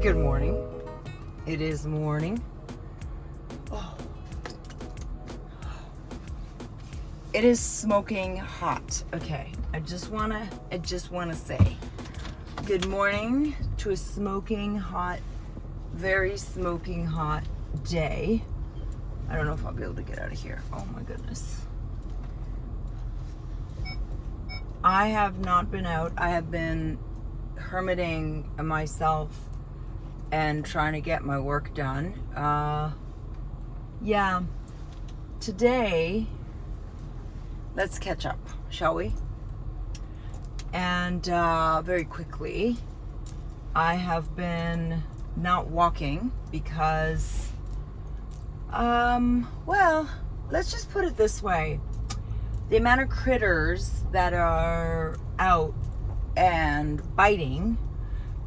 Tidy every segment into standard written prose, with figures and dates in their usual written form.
Good morning. It is morning. Oh. It is smoking hot. Okay, I just wanna say good morning to a smoking hot, very smoking hot day. I don't know if I'll be able to get out of here. Oh my goodness. I have not been out. I have been hermiting myself and trying to get my work done. Yeah. Today, let's catch up, shall we? And very quickly, I have been not walking because, well, let's just put it this way. The amount of critters that are out and biting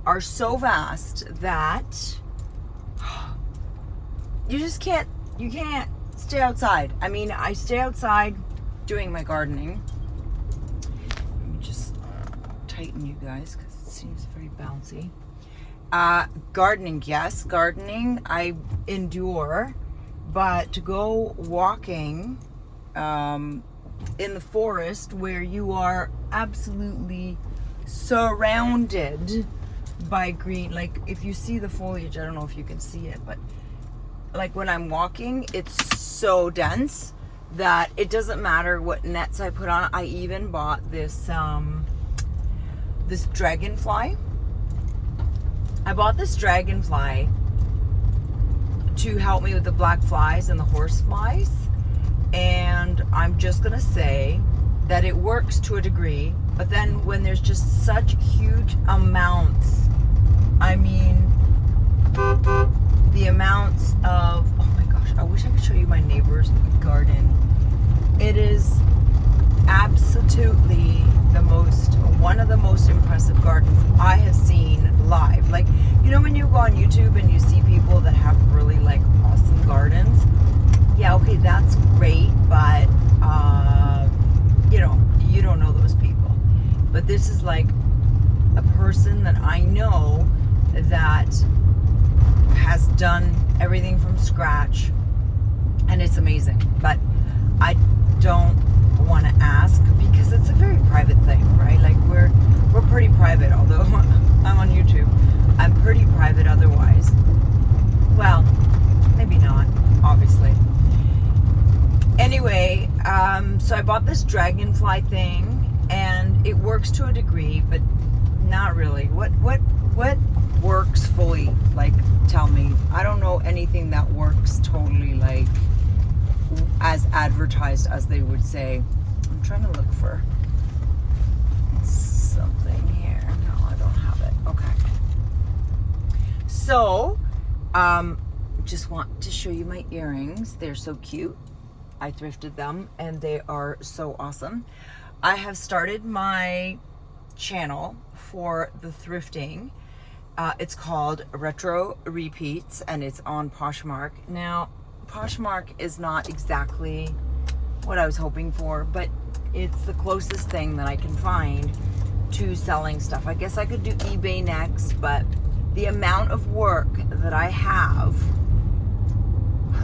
are so vast that you can't stay outside. I mean, I stay outside doing my gardening. Let me just tighten you guys because it seems very bouncy. Gardening, yes, gardening I endure, but to go walking in the forest where you are absolutely surrounded by green, like if you see the foliage, I don't know if you can see it, but like when I'm walking, it's so dense that it doesn't matter what nets I put on. I even bought this this dragonfly. I bought this dragonfly to help me with the black flies and the horse flies, and I'm just gonna say that it works to a degree, but then when there's just such huge amounts, I mean, the amounts of, oh my gosh, I wish I could show you my neighbor's garden. It is absolutely one of the most impressive gardens I have seen live. Like, you know when you go on YouTube and you see people that have really like awesome gardens? Yeah, okay, that's great, but you don't know those people. But this is like a person that I know that has done everything from scratch, and it's amazing. But I don't want to ask because it's a very private thing, right? Like we're pretty private, although I'm on YouTube. I'm pretty private otherwise. Well, maybe not, obviously. Anyway, so I bought this dragonfly thing, and it works to a degree, but not really. What works fully? Like, tell me. I don't know anything that works totally, like, as advertised as they would say. I'm trying to look for something here. No, I don't have it. Okay. So, just want to show you my earrings. They're so cute. I thrifted them and they are so awesome. I have started my channel for the thrifting. It's called Retro Repeats and it's on Poshmark. Now, Poshmark is not exactly what I was hoping for, but it's the closest thing that I can find to selling stuff. I guess I could do eBay next, but the amount of work that I have.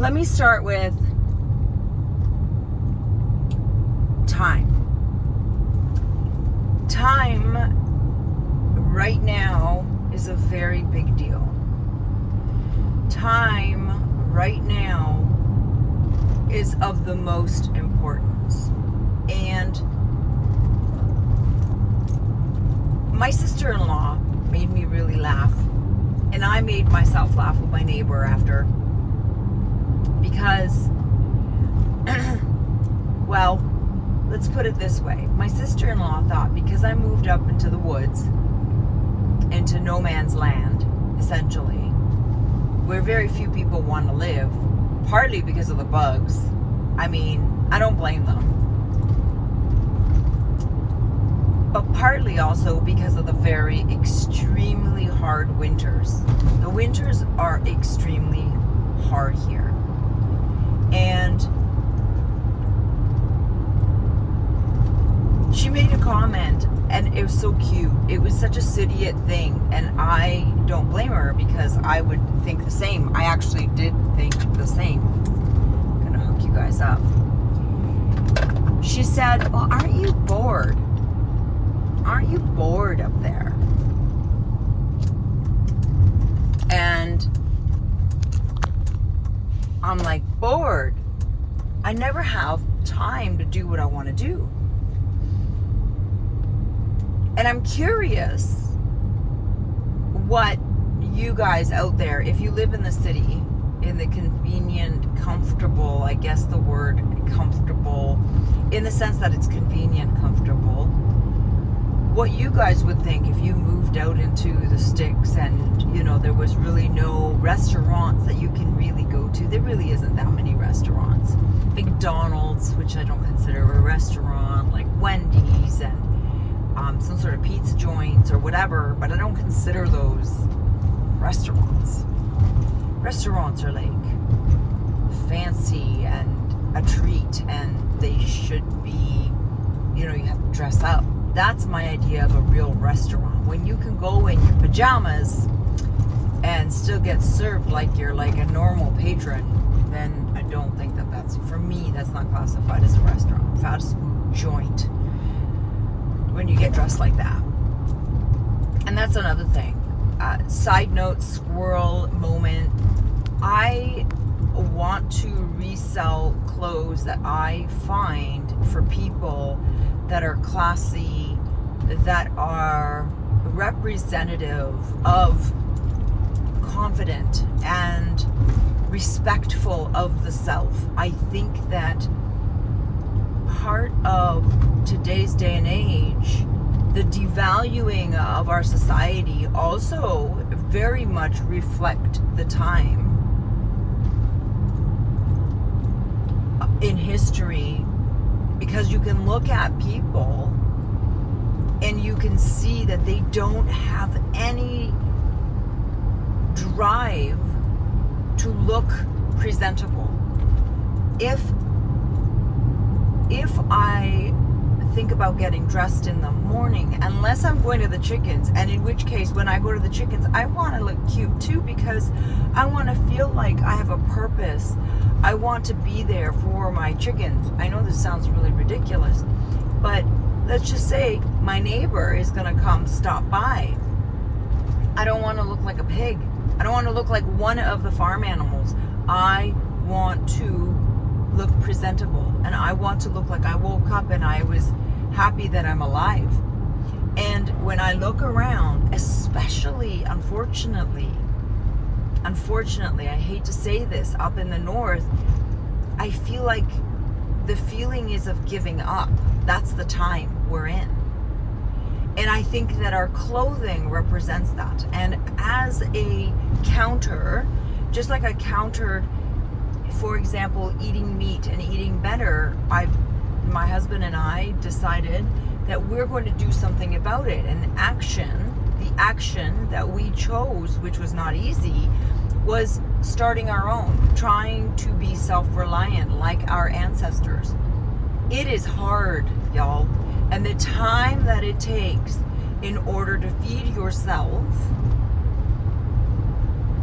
Let me start with time. Time right now is a very big deal. Time right now is of the most importance. And my sister-in-law made me really laugh, and I made myself laugh with my neighbor after, because well, let's put it this way. My sister-in-law thought because I moved up into the woods, into no man's land, essentially, where very few people want to live, partly because of the bugs. I mean, I don't blame them. But partly also because of the very extremely hard winters. The winters are extremely hard here. And she made a comment, and it was so cute. it was such a city thing, and I don't blame her because I would think the same. I actually did think the same. I'm gonna hook you guys up. She said, well, aren't you bored? Aren't you bored up there? And I'm like, bored? I never have time to do what I want to do. And I'm curious what you guys out there, if you live in the city, in the convenient, comfortable, I guess the word comfortable, in the sense that it's convenient, comfortable, what you guys would think if you moved out into the sticks and, you know, there was really no restaurants that you can really go to. There really isn't that many restaurants. McDonald's, which I don't consider a restaurant, like Wendy's and some sort of pizza joints or whatever, but I don't consider those restaurants. Restaurants are like fancy and a treat, and they should be, you know, you have to dress up. That's my idea of a real restaurant. When you can go in your pajamas and still get served like you're like a normal patron, then I don't think that that's, for me, that's not classified as a restaurant. Fast food joint. When you get dressed like that. And that's another thing. Side note, squirrel moment. I want to resell clothes that I find for people that are classy, that are representative of confident and respectful of the self. I think that part of today's day and age, the devaluing of our society also very much reflect the time in history, because you can look at people and you can see that they don't have any drive to look presentable. If I think about getting dressed in the morning, unless I'm going to the chickens, and in which case when I go to the chickens, I want to look cute too, because I want to feel like I have a purpose. I want to be there for my chickens. I know this sounds really ridiculous, but let's just say my neighbor is going to come stop by. I don't want to look like a pig. I don't want to look like one of the farm animals. I want to look presentable, and I want to look like I woke up and I was happy that I'm alive. And when I look around, especially unfortunately, I hate to say this, up in the north, I feel like the feeling is of giving up. That's the time we're in. And I think that our clothing represents that. And as a counter, just like I countered, for example, eating meat and eating better, my husband and I decided that we're going to do something about it. And the action that we chose, which was not easy, was starting our own, trying to be self-reliant like our ancestors. It is hard, y'all. And the time that it takes in order to feed yourself,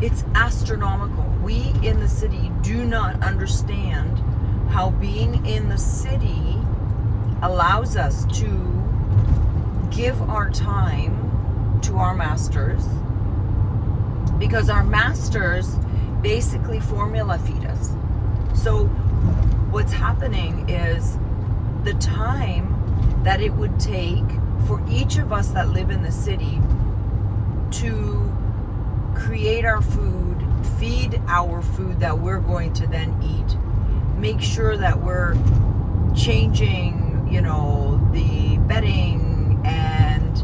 it's astronomical. We in the city do not understand how being in the city allows us to give our time to our masters, because our masters basically formula feed us. So what's happening is the time that it would take for each of us that live in the city to create our food, feed our food that we're going to then eat, make sure that we're changing, you know, the bedding and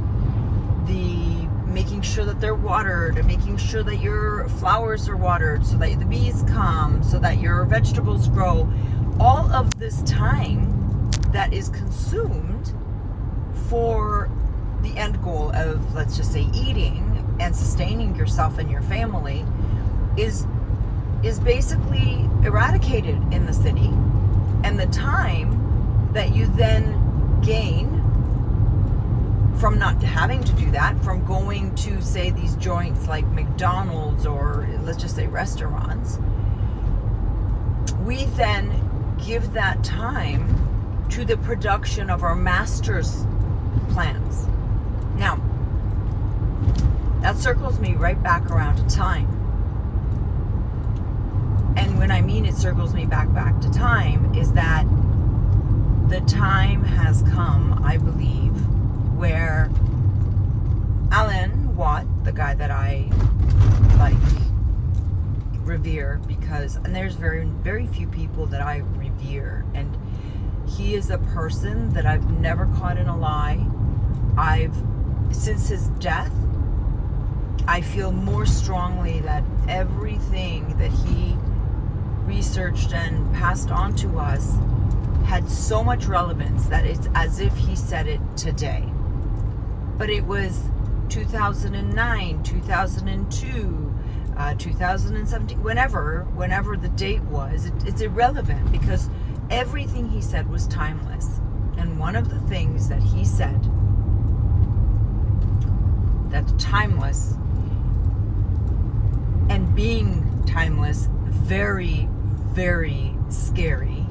the making sure that they're watered, and making sure that your flowers are watered so that the bees come, so that your vegetables grow. All of this time that is consumed for the end goal of, let's just say, eating and sustaining yourself and your family is basically eradicated in the city. And the time that you then gain from not having to do that, from going to, say, these joints like McDonald's or let's just say restaurants, we then give that time to the production of our master's plans. Now, that circles me right back around to time. And when I mean it circles me back to time, is that the time has come, I believe, where Alan Watt, the guy that I like, revere, because, and there's very, very few people that I revere, and he is a person that I've never caught in a lie. Since his death, I feel more strongly that everything that he researched and passed on to us had so much relevance that it's as if he said it today. But it was 2009, 2002, 2017, whenever the date was, it's irrelevant, because everything he said was timeless. And one of the things that he said that's timeless, and being timeless, very, very scary,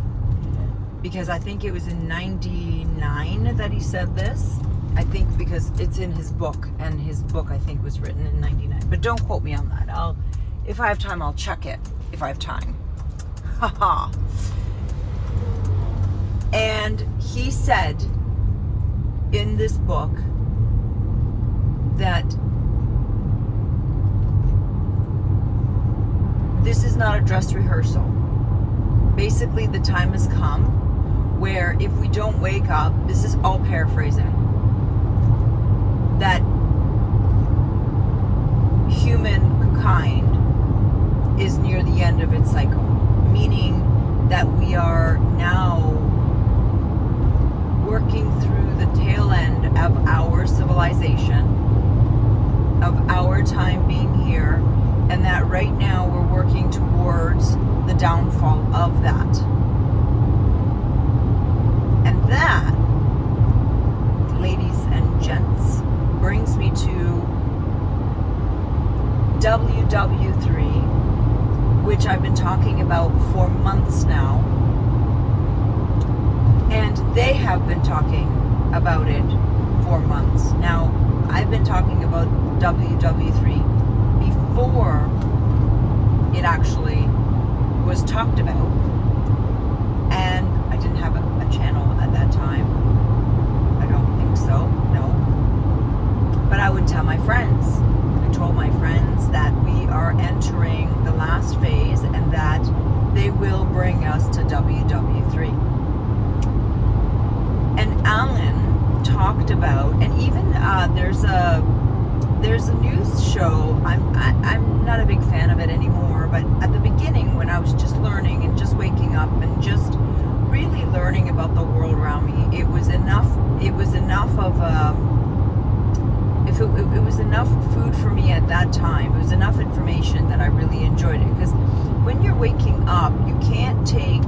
because I think it was in 99 that he said this. I think because it's in his book, and his book I think was written in 99, but don't quote me on that. If I have time, I'll check it if I have time. Haha. And he said in this book that this is not a dress rehearsal. Basically, the time has come where if we don't wake up, this is all paraphrasing, that humankind is near the end of its cycle, meaning that we are now working through the tail end of our civilization, of our time being here, and that right now we're working towards the downfall of that. And that, ladies and gents, brings me to WW3, which I've been talking about for months now. And they have been talking about it for months. Now, I've been talking about WW3 before it actually was talked about. And I didn't have a channel at that time. I don't think so, no. But I would tell my friends. I told my friends that we are entering the last phase and that they will bring us to WW3. And Alan talked about, and even there's a news show. I'm not a big fan of it anymore, but at the beginning when I was just learning and just waking up and just really learning about the world around me, it was enough food for me at that time. It was enough information that I really enjoyed it, because when you're waking up, you can't take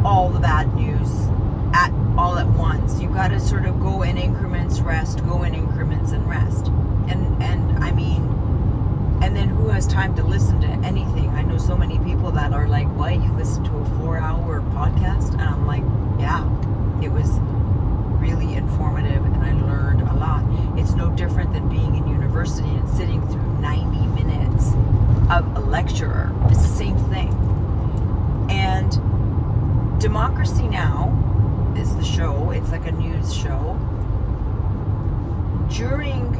all the bad news all at once. You got to sort of go in increments, go in increments and rest. And I mean, and then who has time to listen to anything? I know so many people that are like, what, you listen to a 4-hour podcast? And I'm like, yeah, it was really informative and I learned a lot. It's no different than being in university and sitting through 90 minutes of a lecturer. It's the same thing. And Democracy Now! Is the show. It's like a news show. During,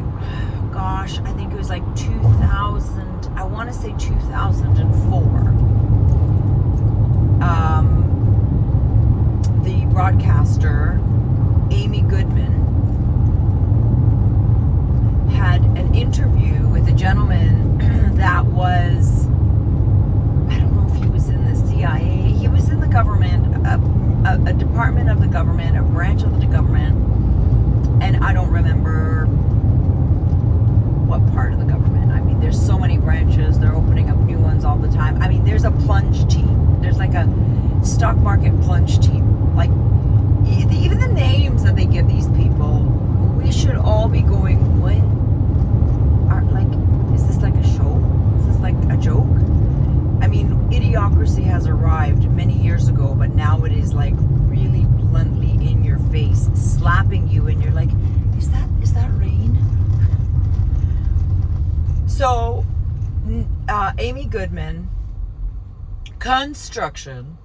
gosh, I think it was like 2000, I want to say 2004. The broadcaster, Amy Goodman, had an interview with a gentleman that was, I don't know if he was in the CIA, he was in the government, a department of the government, a branch of the government, and I don't remember what part of the government. I mean, there's so many branches, they're opening up new ones all the time. I mean, there's a plunge team. There's like a stock market plunge team. Like, even the names that they give these people, we should all be going, what? Is this like a show? Is this like a joke? I mean, idiocracy has arrived many years ago, but now it is like really bluntly in your face, slapping you, and you're like, is that rain? So, Amy Goodman, construction.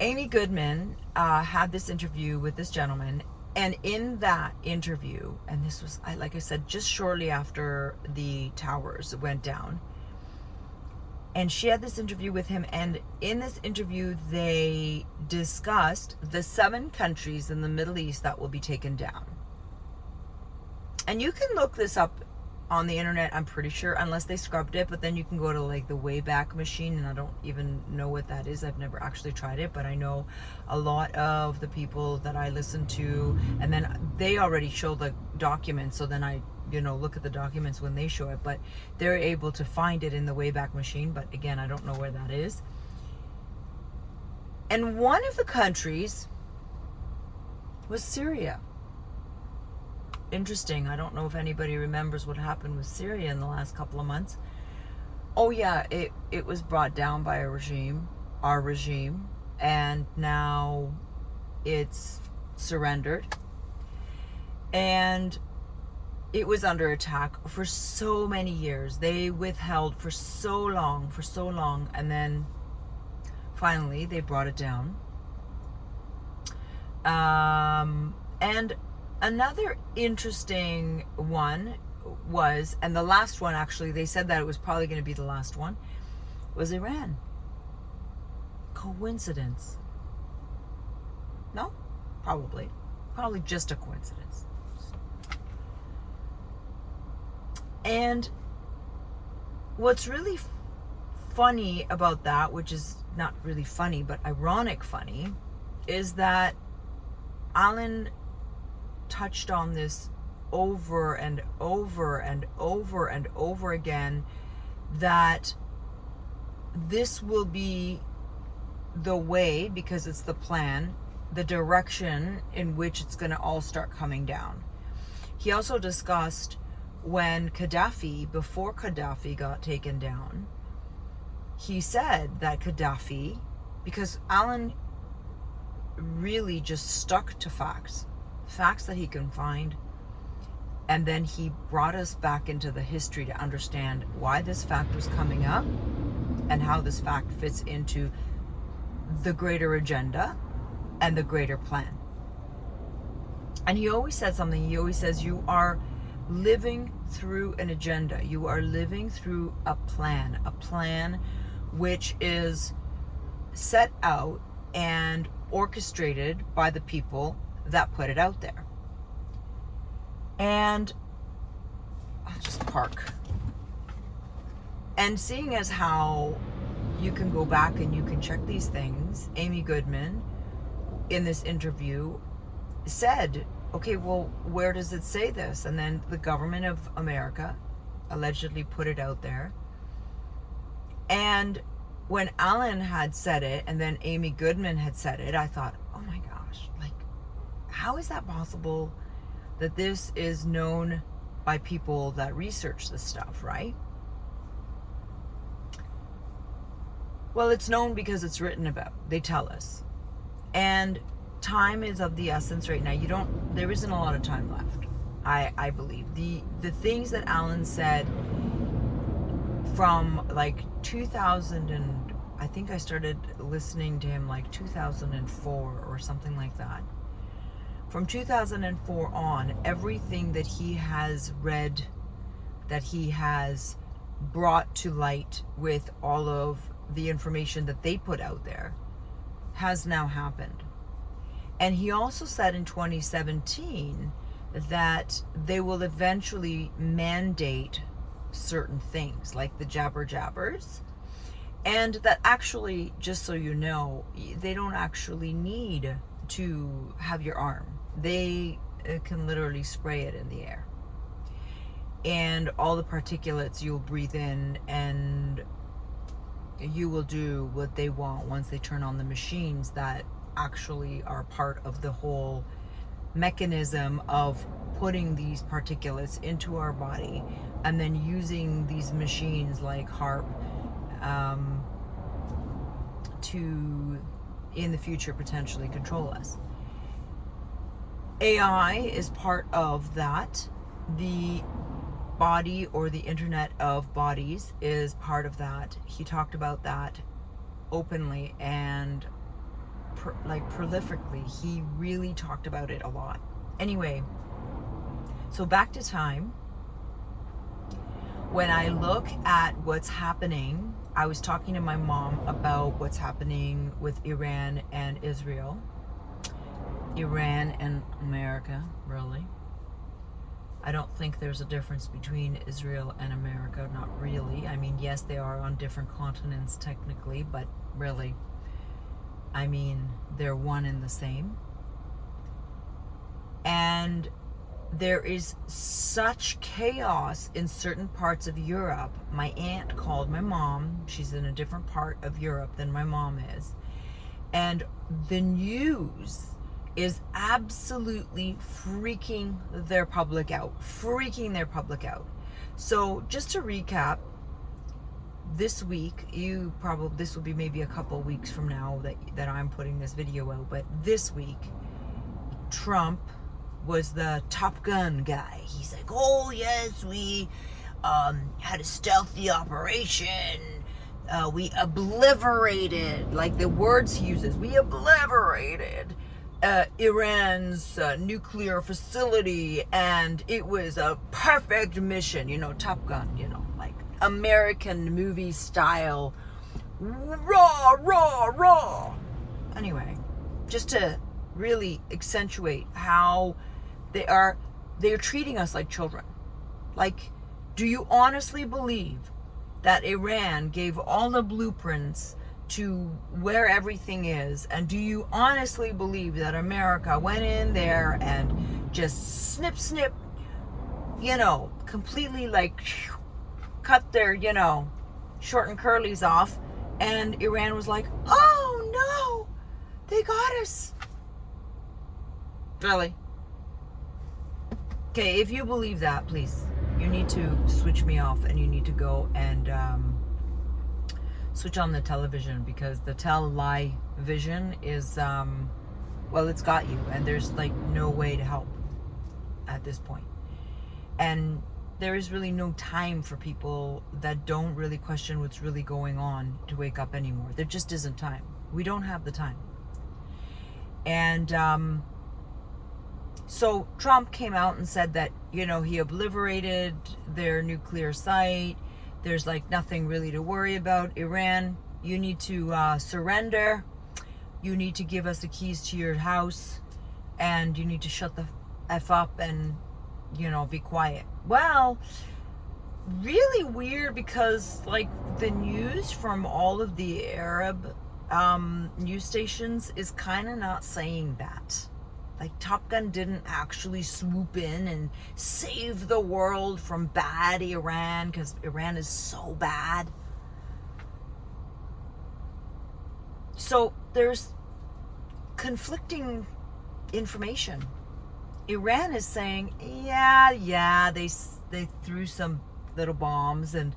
Amy Goodman had this interview with this gentleman, and in that interview, and this was, like I said, just shortly after the towers went down, and she had this interview with him, and in this interview, they discussed the 7 countries in the Middle East that will be taken down. And you can look this up on the internet, I'm pretty sure, unless they scrubbed it, but then you can go to like the Wayback Machine, and I don't even know what that is. I've never actually tried it, but I know a lot of the people that I listen to, and then they already show the documents, so then I look at the documents when they show it, but they're able to find it in the Wayback Machine, but again, I don't know where that is. And one of the countries was Syria. Interesting. I don't know if anybody remembers what happened with Syria in the last couple of months. Oh yeah, it was brought down by our regime, and now it's surrendered. And it was under attack for so many years. They withheld for so long, and then finally they brought it down. And another interesting one was, and the last one actually, they said that it was probably going to be the last one, was Iran. Coincidence? No? Probably just a coincidence. And what's really funny about that, which is not really funny, but ironic funny, is that Alan touched on this over and over and over and over again, that this will be the way, because it's the plan, the direction in which it's going to all start coming down. He also discussed when before Gaddafi got taken down, he said that Gaddafi, because Alan really just stuck to facts that he can find, and then he brought us back into the history to understand why this fact was coming up and how this fact fits into the greater agenda and the greater plan. And he always said something. He always says, you are living through an agenda. You are living through a plan which is set out and orchestrated by the people that put it out there. And I'll just park. And seeing as how you can go back and you can check these things, Amy Goodman in this interview said, okay, well, where does it say this? And then the government of America allegedly put it out there. And when Alan had said it, and then Amy Goodman had said it, I thought, oh my gosh, like, how is that possible that this is known by people that research this stuff, right? Well, it's known because it's written about. They tell us. And time is of the essence right now. There isn't a lot of time left, I believe. The things that Alan said from like 2000, and I think I started listening to him like 2004 or something like that. From 2004 on, everything that he has read, that he has brought to light with all of the information that they put out there, has now happened. And he also said in 2017 that they will eventually mandate certain things, like the jabber jabbers, and that actually, just so you know, they don't actually need to have your arm. They can literally spray it in the air. And all the particulates you'll breathe in, and you will do what they want once they turn on the machines that actually are part of the whole mechanism of putting these particulates into our body and then using these machines like HARP to, in the future, potentially control us. AI is part of that. The body, or the Internet of Bodies, is part of that. He talked about that openly and prolifically. He really talked about it a lot. Anyway, so back to time. When I look at what's happening, I was talking to my mom about what's happening with Iran and Israel. Iran and America, really. I don't think there's a difference between Israel and America, not really. I mean, yes, they are on different continents technically, but really, I mean, they're one and the same. And there is such chaos in certain parts of Europe. My aunt called my mom. She's in a different part of Europe than my mom is. And the news is absolutely freaking their public out. So just to recap, this week, this will be maybe a couple weeks from now that I'm putting this video out, but this week, Trump was the Top Gun guy. He's like, oh yes, we had a stealthy operation. We obliterated, like the words he uses, we obliterated Iran's nuclear facility, and it was a perfect mission. You know, Top Gun, you know, like American movie style, raw. Anyway, just to really accentuate how they're treating us like children. Like, do you honestly believe that Iran gave all the blueprints to where everything is? And do you honestly believe that America went in there and just snip, you know, completely like cut their, you know, short and curlies off, and Iran was like, oh no, they got us? Really? Okay, if you believe that, please, you need to switch me off, and you need to go and switch on the television, because the television is, well, it's got you, and there's like no way to help at this point. And there is really no time for people that don't really question what's really going on to wake up anymore. There just isn't time. We don't have the time. And so Trump came out and said that, you know, he obliterated their nuclear site. There's like nothing really to worry about. Iran, you need to surrender. You need to give us the keys to your house, and you need to shut the F up and, you know, be quiet. Well, really weird, because like the news from all of the Arab news stations is kind of not saying that. Like, Top Gun didn't actually swoop in and save the world from bad Iran, because Iran is so bad. So there's conflicting information. Iran is saying, yeah, they threw some little bombs, and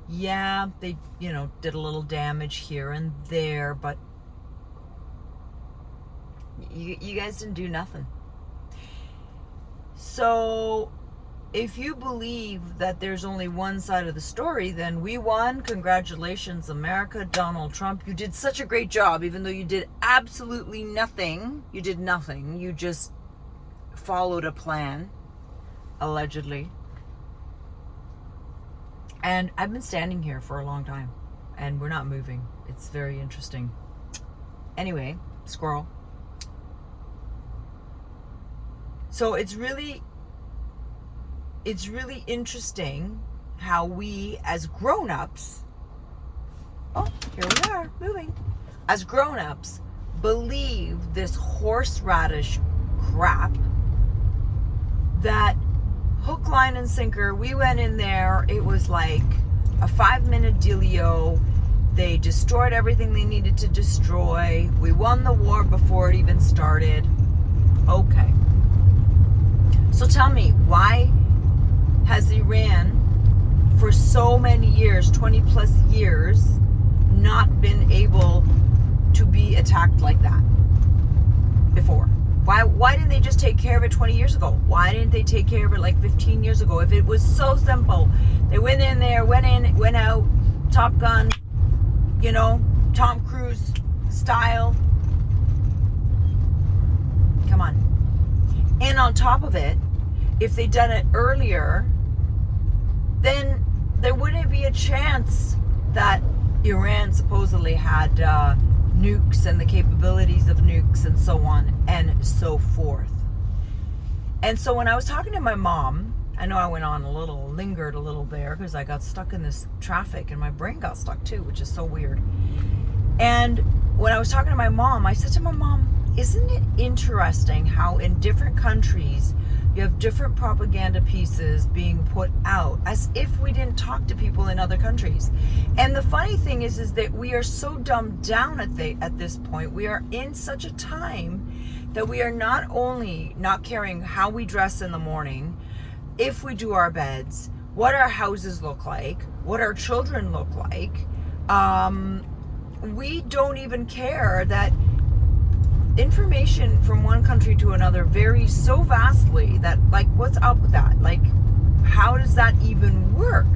yeah, they, you know, did a little damage here and there, but you guys didn't do nothing. So if you believe that there's only one side of the story, then we won. Congratulations, America. Donald Trump, you did such a great job, even though you did absolutely nothing. You did nothing. You just followed a plan, allegedly. And I've been standing here for a long time, and we're not moving. It's very interesting. Anyway, squirrel. So it's really interesting how we as grown-ups, oh, here we are, moving, as grown-ups, believe this horseradish crap that hook, line, and sinker. We went in there, it was like a 5-minute dealio. They destroyed everything they needed to destroy. We won the war before it even started. Okay. So tell me, why has Iran for so many years, 20 plus years, not been able to be attacked like that before? Why didn't they just take care of it 20 years ago? Why didn't they take care of it like 15 years ago? If it was so simple, they went in there, went out, Top Gun, you know, Tom Cruise style. Come on. And on top of it, if they'd done it earlier, then there wouldn't be a chance that Iran supposedly had nukes and the capabilities of nukes and so on and so forth. And so when I was talking to my mom, I know I went on lingered a little there because I got stuck in this traffic and my brain got stuck too, which is so weird. And when I was talking to my mom, I said to my mom, isn't it interesting how in different countries you have different propaganda pieces being put out as if we didn't talk to people in other countries? And the funny thing is that we are so dumbed down at this point. We are in such a time that we are not only not caring how we dress in the morning, if we do our beds, what our houses look like, what our children look like. We don't even care that information from one country to another varies so vastly that, like, what's up with that? Like, how does that even work?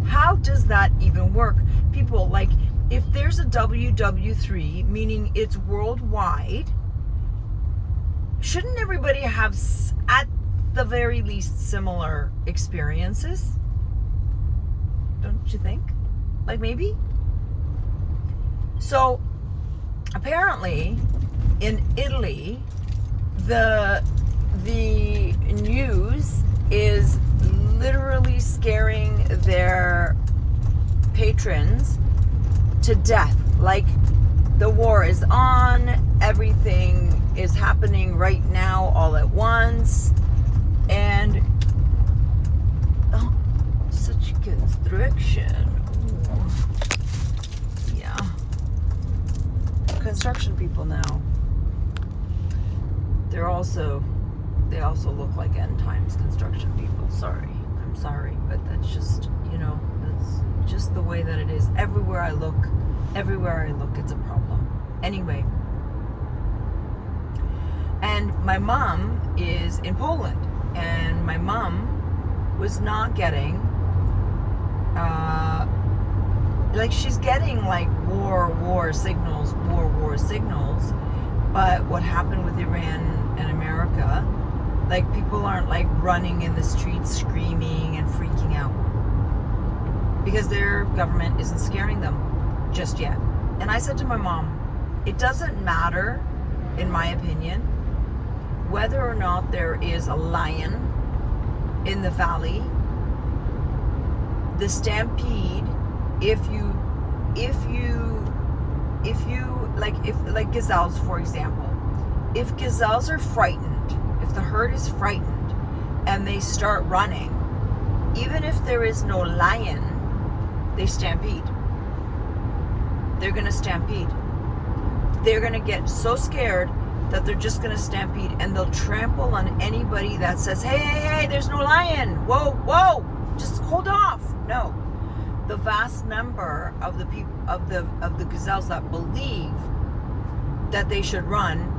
How does that even work? People, like, if there's a WW3, meaning it's worldwide, shouldn't everybody have, at the very least, similar experiences? Don't you think? Like, maybe? So, apparently, in Italy, the news is literally scaring their patrons to death. Like, the war is on, everything is happening right now all at once, and such construction. Ooh. Yeah. Construction people now. They also look like end times construction people. I'm sorry, but that's just, that's just the way that it is. Everywhere I look, it's a problem. Anyway, and my mom is in Poland, and my mom was not getting, she's getting like war signals, but what happened with Iran and America, like, people aren't like running in the streets screaming and freaking out because their government isn't scaring them just yet. And I said to my mom, it doesn't matter, in my opinion, whether or not there is a lion in the valley. The stampede, if gazelles, for example, if gazelles are frightened, if the herd is frightened and they start running, even if there is no lion, they stampede. They're going to stampede. They're going to get so scared that they're just going to stampede, and they'll trample on anybody that says, hey, there's no lion. Whoa, just hold off. No. The vast number of the people of the gazelles that believe that they should run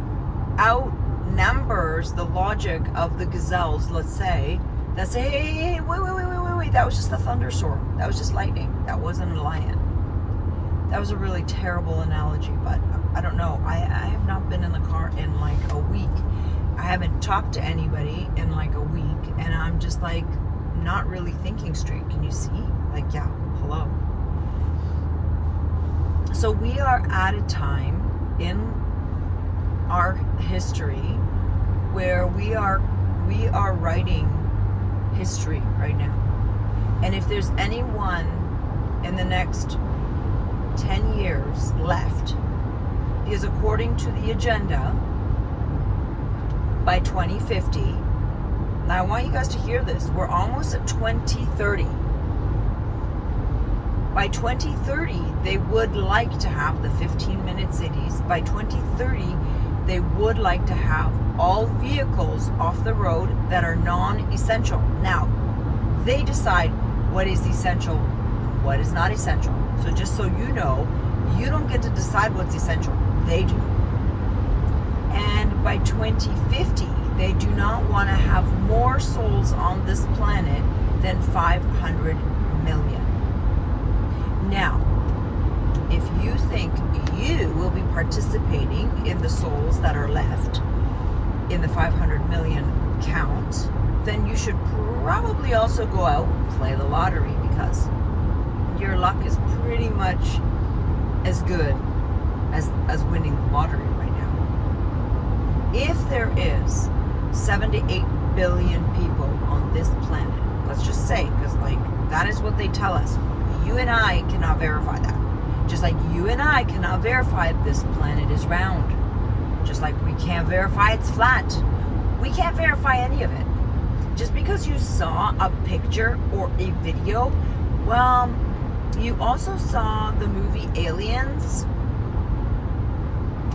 outnumbers the logic of the gazelles, let's say, that say, hey, wait, that was just a thunderstorm. That was just lightning. That wasn't a lion. That was a really terrible analogy, but I don't know. I have not been in the car in like a week. I haven't talked to anybody in like a week, and I'm just like not really thinking straight. Can you see? Like, yeah, hello. So we are at a time in our history where we are writing history right now. And if there's anyone in the next 10 years left, because according to the agenda, by 2050, now I want you guys to hear this, we're almost at 2030. By 2030, they would like to have the 15-minute cities. By 2030, they would like to have all vehicles off the road that are non-essential. Now, they decide what is essential, what is not essential. So just so you know, you don't get to decide what's essential. They do. And by 2050, they do not want to have more souls on this planet than 500 million. Now, if you think you will be participating in the souls that are left in the 500 million count, then you should probably also go out and play the lottery, because your luck is pretty much as good as winning the lottery right now. If there is 7 to 8 billion people on this planet, let's just say, because like that is what they tell us. You and I cannot verify that. Just like you and I cannot verify this planet is round. Just like we can't verify it's flat. We can't verify any of it. Just because you saw a picture or a video, well, you also saw the movie Aliens.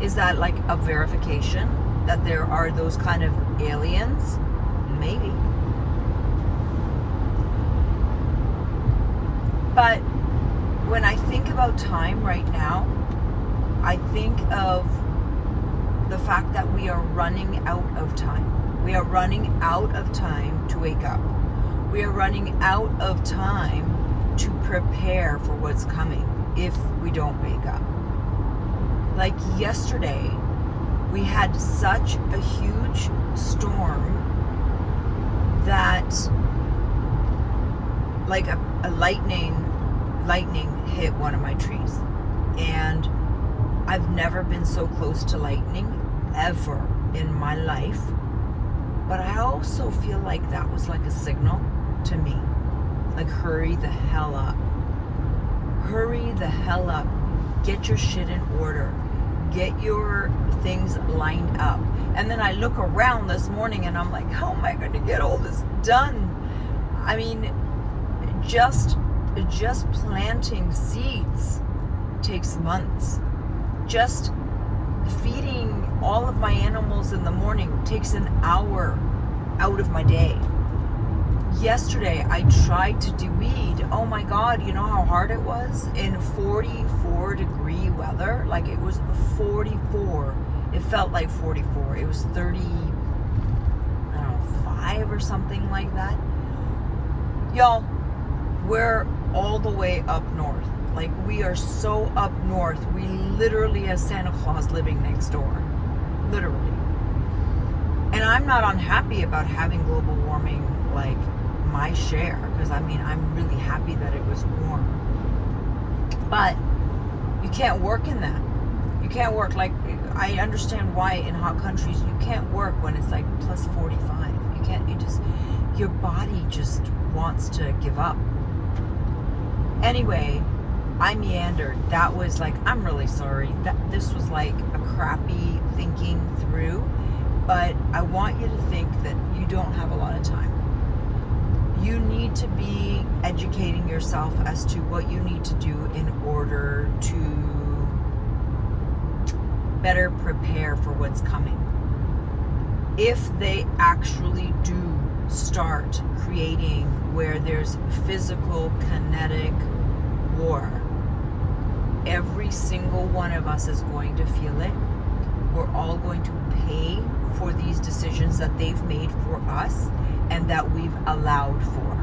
Is that like a verification that there are those kind of aliens? Maybe. But when I think about time right now, I think of the fact that we are running out of time. We are running out of time to wake up. We are running out of time to prepare for what's coming if we don't wake up. Like yesterday, we had such a huge storm that like a lightning hit one of my trees. And I've never been so close to lightning ever in my life. But I also feel like that was like a signal to me. Like, hurry the hell up. Hurry the hell up. Get your shit in order. Get your things lined up. And then I look around this morning and I'm like, how am I going to get all this done? I mean, just planting seeds takes months. Just feeding all of my animals in the morning takes an hour out of my day. Yesterday I tried to deweed. Oh my God, you know how hard it was in 44 degree weather? Like, it was 44. It felt like 44. It was 30, I don't know, 5 or something like that. Y'all, we're all the way up north. Like, we are so up north. We literally have Santa Claus living next door. Literally. And I'm not unhappy about having global warming, like my share, because I mean, I'm really happy that it was warm. But you can't work in that. You can't work, like, I understand why in hot countries you can't work when it's like plus 45. You can't, your body just wants to give up. Anyway, I meandered. That was like, I'm really sorry. This was like a crappy thinking through, but I want you to think that you don't have a lot of time. You need to be educating yourself as to what you need to do in order to better prepare for what's coming. If they actually do start creating where there's physical, kinetic war, every single one of us is going to feel it. We're all going to pay for these decisions that they've made for us and that we've allowed for.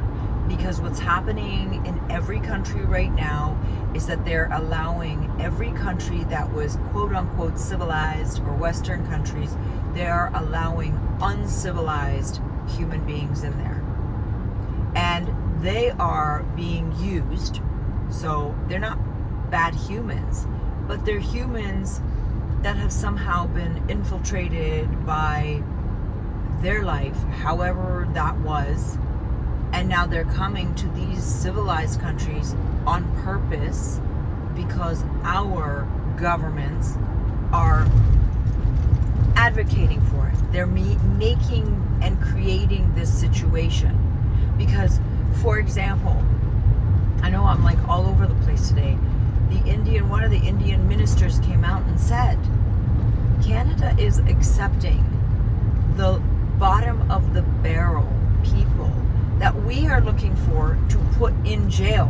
Because what's happening in every country right now is that they're allowing every country that was quote unquote civilized, or Western countries, they are allowing uncivilized human beings in there. And they are being used. So they're not bad humans, but they're humans that have somehow been infiltrated by their life, however that was, and now they're coming to these civilized countries on purpose because our governments are advocating for it. They're making and creating this situation. Because, for example, I know I'm like all over the place today. One of the Indian ministers came out and said Canada is accepting the bottom of the barrel people that we are looking for to put in jail.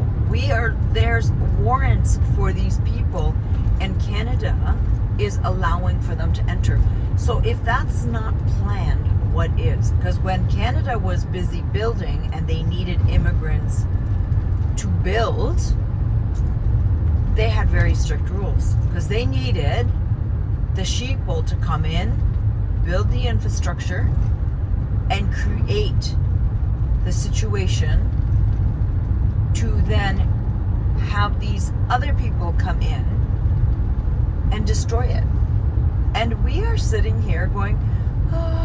There's warrants for these people, and Canada is allowing for them to enter. So if that's not planned, what is? Because when Canada was busy building and they needed immigrants to build, they had very strict rules because they needed the sheeple to come in, build the infrastructure, and create the situation to then have these other people come in and destroy it. And we are sitting here going, oh,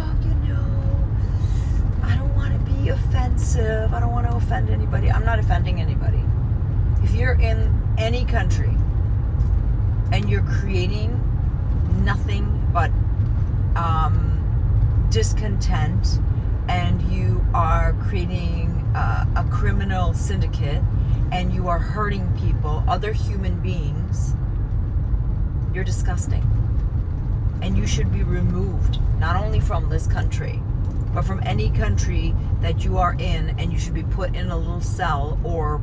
I don't want to be offensive. I don't want to offend anybody. I'm not offending anybody. If you're in any country and you're creating nothing but discontent, and you are creating a criminal syndicate, and you are hurting people, other human beings, you're disgusting. And you should be removed, not only from this country, but from any country that you are in, and you should be put in a little cell, or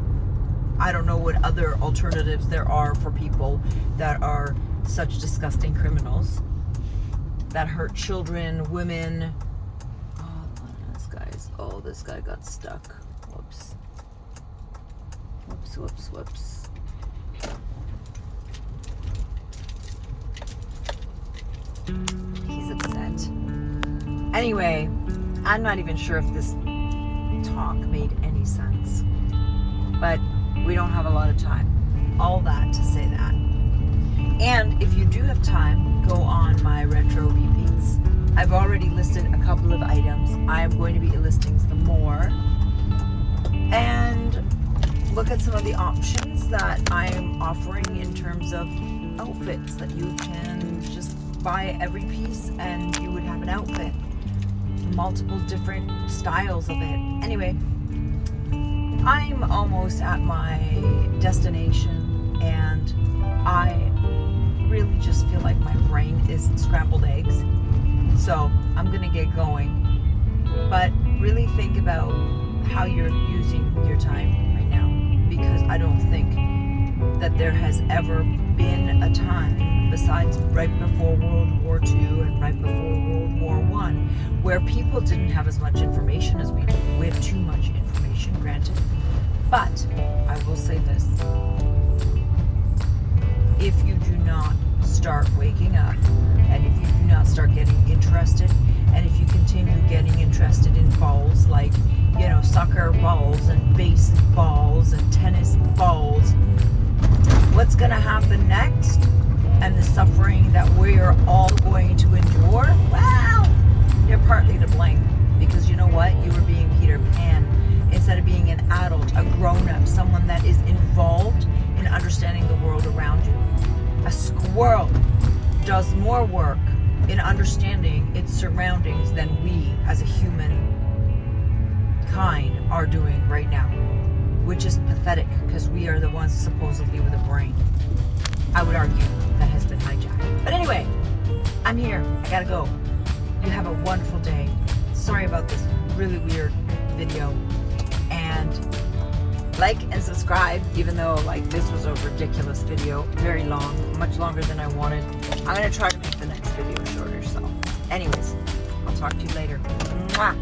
I don't know what other alternatives there are for people that are such disgusting criminals that hurt children, women. This guy got stuck. Whoops. He's upset. Anyway, I'm not even sure if this talk made any sense, but we don't have a lot of time. All that to say that. And if you do have time, go on my retro repeats. I've already listed a couple of items. I am going to be listing some more. And look at some of the options that I am offering in terms of outfits that you can just buy every piece and you would have an outfit. Multiple different styles of it. Anyway, I'm almost at my destination, and I really just feel like my brain is scrambled eggs. So I'm gonna get going, but really think about how you're using your time right now, because I don't think that there has ever been a time besides right before World War II and right before World War I where people didn't have as much information as we do. We have too much information, granted, but I will say this: if you do not start waking up, and if you do not start getting interested, and if you continue getting interested in balls like, soccer balls and baseballs and tennis balls, what's going to happen next, and the suffering that we are all going to endure, well, you're partly to blame, because you know what? You were being Peter Pan instead of being an adult, a grown-up, someone that is involved in understanding the world around you. A squirrel does more work in understanding its surroundings than we as a human kind are doing right now, which is pathetic, because we are the ones supposedly with a brain. I would argue that has been hijacked. But anyway, I'm here. I gotta go. You have a wonderful day. Sorry about this really weird video. And like and subscribe, even though this was a ridiculous video, very long, much longer than I wanted. I'm gonna try to make the next video shorter. So anyways, I'll talk to you later. Mwah!